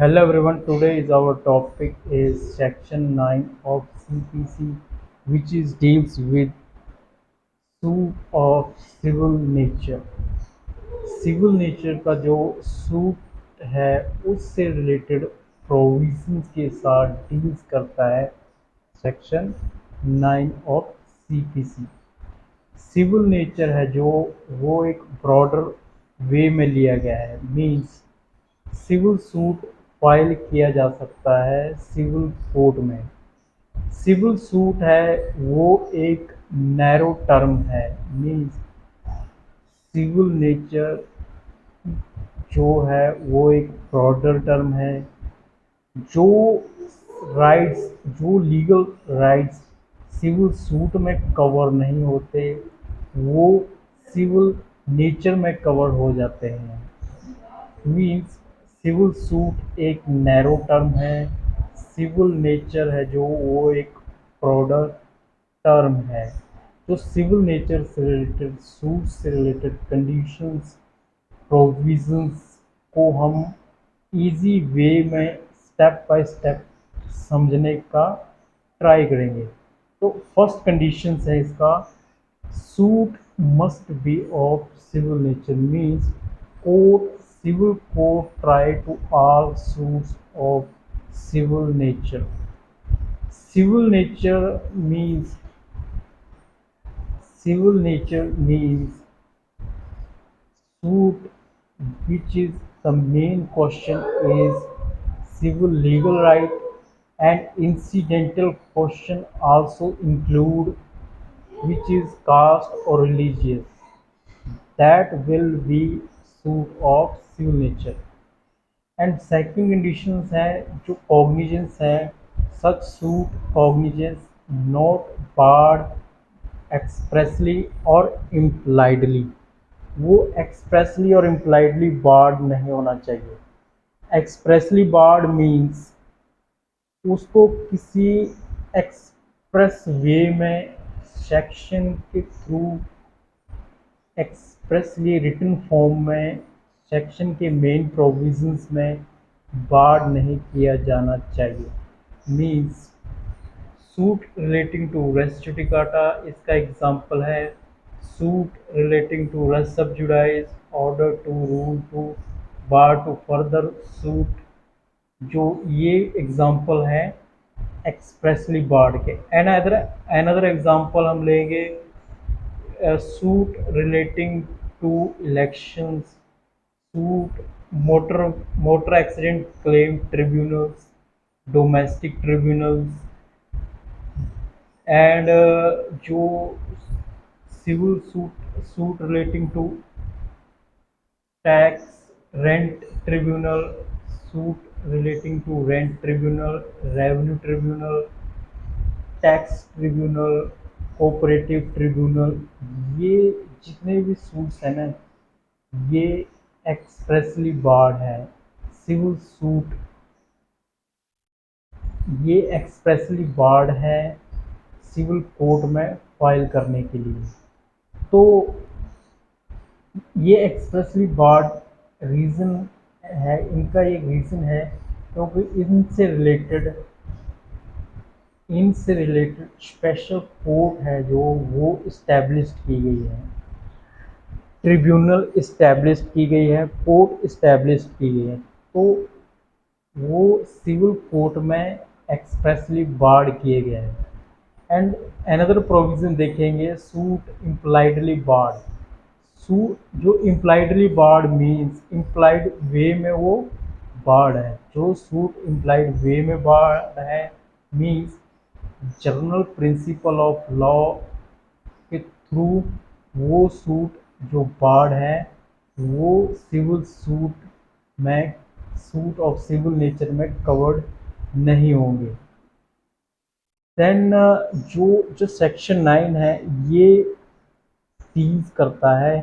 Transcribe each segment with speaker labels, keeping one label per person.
Speaker 1: Hello everyone, today is our topic is section 9 of CPC, which is deals with suit of civil nature. Civil nature का जो suit है उससे related provisions के साथ deals करता है section 9 of CPC. Civil nature है जो वो एक ब्रॉडर वे में लिया गया है, मींस सिविल सूट फाइल किया जा सकता है सिविल कोर्ट में। सिविल सूट है वो एक नैरो टर्म है, मींस सिविल नेचर जो है वो एक ब्रॉडर टर्म है। जो राइट्स जो लीगल राइट्स सिविल सूट में कवर नहीं होते वो सिविल नेचर में कवर हो जाते हैं। मीन्स सिविल सूट एक नैरो टर्म है, सिविल नेचर है जो वो एक ब्रॉडर टर्म है। तो सिविल नेचर से रिलेटेड सूट से रिलेटेड कंडीशंस प्रोविजंस को हम इजी वे में स्टेप बाय स्टेप समझने का ट्राई करेंगे। तो फर्स्ट कंडीशन है इसका, suit must be of civil nature, means court civil court try to all suits of civil nature. Civil nature means civil nature means suit which is the main question is civil legal right, and incidental question also include which is caste or religious, that will be suit of civil nature. And second conditions है जो cognizance है, such suit cognizance not barred expressly और impliedly. वो expressly और impliedly barred नहीं होना चाहिए। Expressly board means उसको किसी एक्सप्रेस वे में सेक्शन के थ्रू एक्सप्रेसली रिटन फॉर्म में सेक्शन के मेन प्रोविजंस में बार नहीं किया जाना चाहिए। Means suit relating to res judicata इसका एग्जांपल है, suit relating to res sub judice, order two rule two bar to further suit, जो ये एग्जांपल है एक्सप्रेसली बार्ड के। अनदर एग्जांपल हम लेंगे suit relating to elections, suit motor accident claim tribunals, domestic tribunals, and जो civil suit relating to tax rent tribunal, suit relating to rent tribunal, revenue tribunal, tax tribunal, cooperative tribunal, ये जितने भी suits हैं ना ये expressly barred है। Civil suit ये expressly barred है सिविल कोर्ट में फाइल करने के लिए। तो ये एक्सप्रेसली बार्ड रीज़न है, इनका एक रीज़न है क्योंकि इनसे रिलेटेड स्पेशल कोर्ट है जो वो इस्टेब्लिश की गई है, ट्रिब्यूनल इस्टेब्लिश की गई है, कोर्ट इस्टेब्लिश की गई है। तो वो सिविल कोर्ट में एक्सप्रेसली बार्ड किए गए हैं। एंड अनदर प्रोविज़न देखेंगे, सूट इम्प्लाइडली बार्ड। सूट जो इम्प्लाइडली बार्ड मीन्स इम्प्लाइड वे में वो बार्ड है। जो सूट इम्प्लाइड वे में बार्ड है means general principle of law के थ्रू वो सूट जो बार्ड है वो सिविल सूट में सूट ऑफ सिविल नेचर में कवर्ड नहीं होंगे। देन जो जो सेक्शन 9 है ये डील्स करता है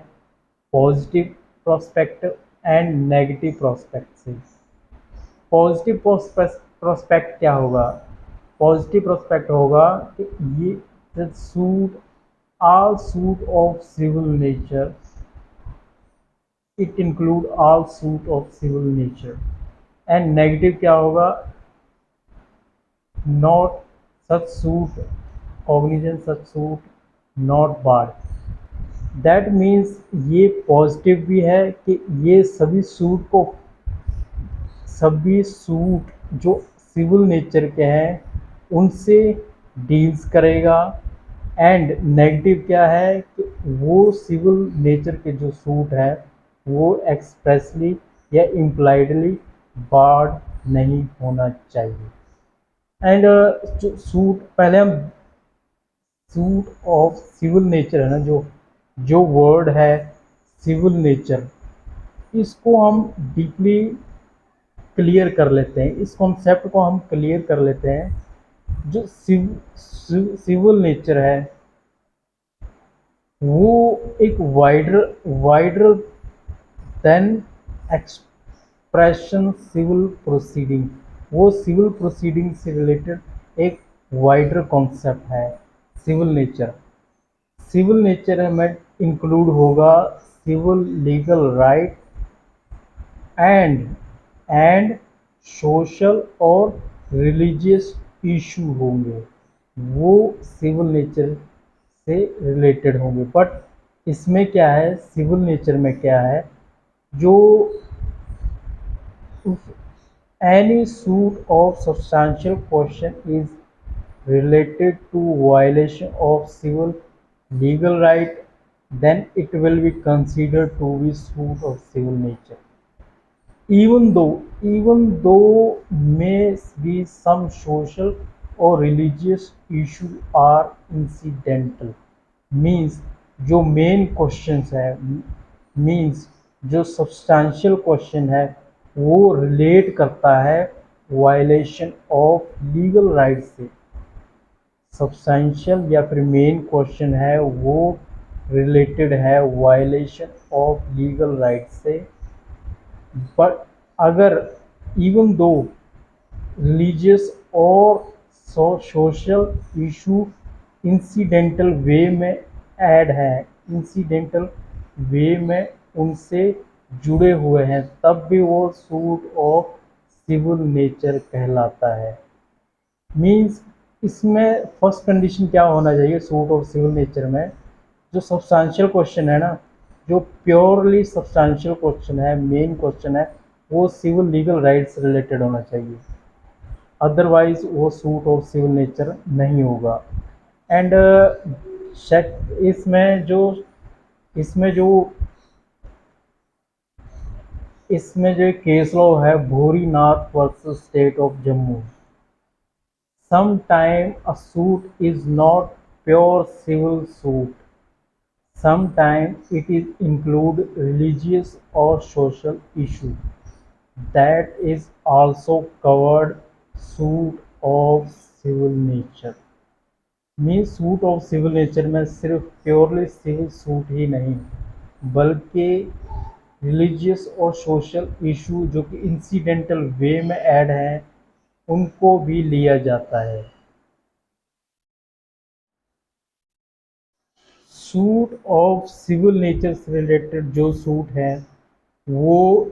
Speaker 1: positive prospect and negative prospect से। पॉजिटिव प्रोस्पेक्ट क्या होगा? पॉजिटिव प्रोस्पेक्ट होगा कि ये suit all suit of civil nature, it include all suit of civil nature, and negative क्या होगा, not such suit, Cognizant such suit not bar. That means ये positive भी है कि ये सभी सूट जो सिविल नेचर के हैं उनसे डील्स करेगा। एंड नेगेटिव क्या है कि वो सिविल नेचर के जो सूट है वो एक्सप्रेसली या इम्प्लाइडली बार्ड नहीं होना चाहिए। एंड जो सूट, पहले हम सूट ऑफ सिविल नेचर है ना, जो वर्ड है सिविल नेचर, इसको हम डीपली क्लियर कर लेते हैं, इस कॉन्सेप्ट को हम क्लियर कर लेते हैं। जो सिविल नेचर है वो एक wider than expression civil proceeding, वो सिविल प्रोसीडिंग से रिलेटेड एक वाइडर कॉन्सेप्ट है सिविल नेचर। सिविल नेचर में इंक्लूड होगा civil legal right and social और रिलीजियस इशू होंगे, वो सिविल नेचर से रिलेटेड होंगे। बट इसमें क्या है, सिविल नेचर में क्या है, जो any suit of substantial question is related to violation of civil legal right, then it will be considered to be suit of civil nature. Even though may be some social or religious issue are incidental, means जो main questions है, means जो substantial question है वो relate करता है violation of legal right से। Substantial या फिर मेन क्वेश्चन है वो रिलेटेड है वायलेशन ऑफ लीगल राइट से। बट अगर इवन दो रिलीजियस और सोशल इशू इंसिडेंटल वे में ऐड है, इंसिडेंटल वे में उनसे जुड़े हुए हैं, तब भी वो सूट ऑफ सिविल नेचर कहलाता है। मीन्स इसमें फर्स्ट कंडीशन क्या होना चाहिए सूट ऑफ सिविल नेचर में, जो सब्सटेंशियल क्वेश्चन है ना, जो प्योरली सब्सटेंशियल क्वेश्चन है, मेन क्वेश्चन है, वो सिविल लीगल राइट से रिलेटेड होना चाहिए, अदरवाइज वो सूट ऑफ सिविल नेचर नहीं होगा। एंड इसमें जो इसमें जो इसमें जो केस लॉ है Bhurinath versus State of Jammu, sometime a suit is not pure civil suit, sometimes it is include religious or social issue, that is also covered suit of civil nature। Means suit of civil nature में सिर्फ purely civil suit ही नहीं बल्कि religious और social issue जो कि incidental वे में add हैं उनको भी लिया जाता है। सूट ऑफ सिविल नेचर से रिलेटेड जो सूट है वो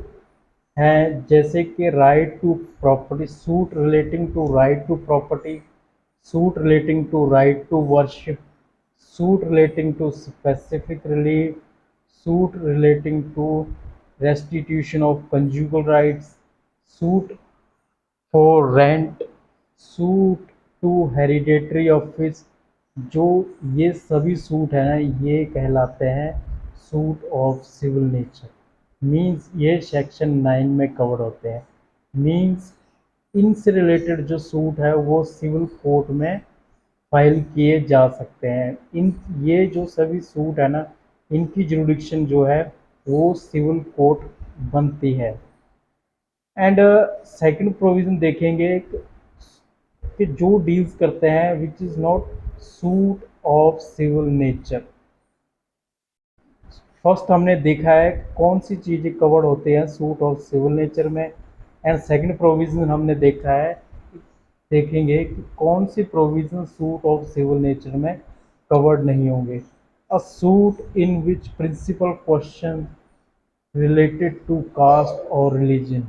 Speaker 1: हैं जैसे कि right to property, suit relating to right to property, suit relating to right to worship, suit relating to specific relief, suit relating to restitution of conjugal rights, suit for rent, suit to hereditary office. जो ये सभी suit है ना ये कहलाते हैं suit of civil nature. Means ये section 9 में कवर होते हैं। मीन्स इनसे रिलेटेड जो सूट है वो सिविल कोर्ट में फाइल किए जा सकते हैं। ये जो सभी सूट है ना इनकी जुरिडिक्शन जो है वो सिविल कोर्ट बनती है। एंड सेकंड प्रोविज़न देखेंगे कि जो डील्स करते हैं which is not suit of civil nature. First हमने देखा है कौन सी चीज़ें कवर्ड होते हैं सूट ऑफ सिविल नेचर में, एंड सेकंड प्रोविज़न हमने देखा है, देखेंगे कि कौन सी provision suit of civil nature में कवर्ड नहीं होंगे। A suit in which principal question related to caste or religion,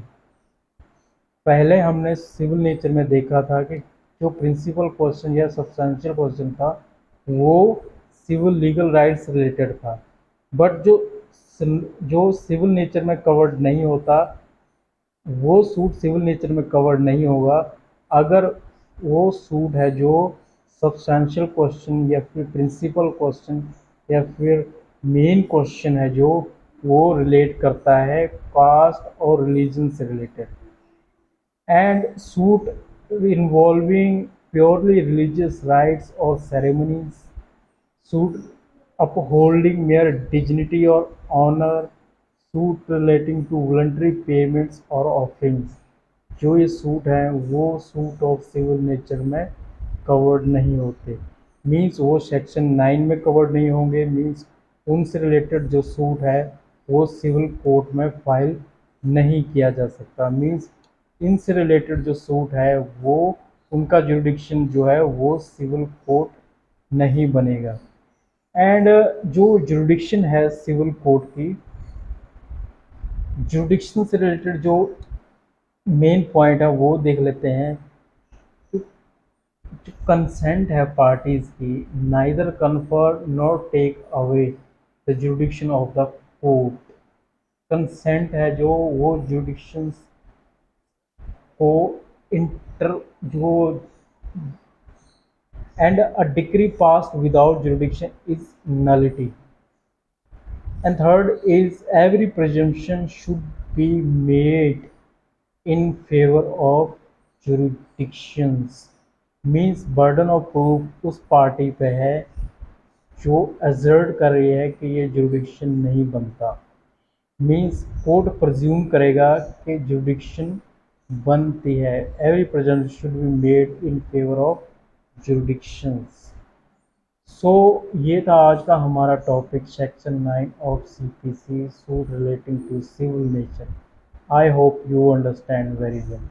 Speaker 1: पहले हमने सिविल नेचर में देखा था कि जो प्रिंसिपल क्वेश्चन या सब्सटेंशियल क्वेश्चन था वो सिविल लीगल राइट्स रिलेटेड था, बट जो सिविल नेचर में कवर्ड नहीं होता वो सूट सिविल नेचर में कवर्ड नहीं होगा अगर वो सूट है जो सब्सटेंशियल क्वेश्चन या फिर प्रिंसिपल क्वेश्चन या फिर मेन क्वेश्चन है जो वो रिलेट करता है कास्ट और रिलीजन से related, and suit involving purely religious rites or ceremonies, suit upholding mere dignity or honor, suit relating to voluntary payments or offerings। जो ये सूट हैं वो सूट ऑफ सिविल नेचर में कवर्ड नहीं होते, मीन्स वो सेक्शन 9 में कवर्ड नहीं होंगे, मीन्स उनसे रिलेटेड जो सूट है वो सिविल कोर्ट में फाइल नहीं किया जा सकता, मीन्स इनसे रिलेटेड जो सूट है वो उनका जुरिडिक्शन जो है वो सिविल कोर्ट नहीं बनेगा। एंड जो जुरिडिक्शन है सिविल कोर्ट की, जुरिडिक्शन से रिलेटेड जो मेन पॉइंट है वो देख लेते हैं। जो कंसेंट है पार्टीज की, neither confer nor take away the jurisdiction of the court. Consent है जो वो जुरिडिक्शन को इंटर जो and a decree passed without jurisdiction is nullity, and third is every presumption should be made in favor of jurisdictions, means burden of proof उस party पे है जो assert कर रही है कि ये जुरिडिक्शन नहीं बनता, मीन्स कोर्ट प्रज्यूम करेगा कि जुरिडिक्शन बनती है। Every present should be made in favour of jurisdictions. So ये था आज का हमारा topic section 9 of CPC suit relating to civil nature. I hope you understand very well.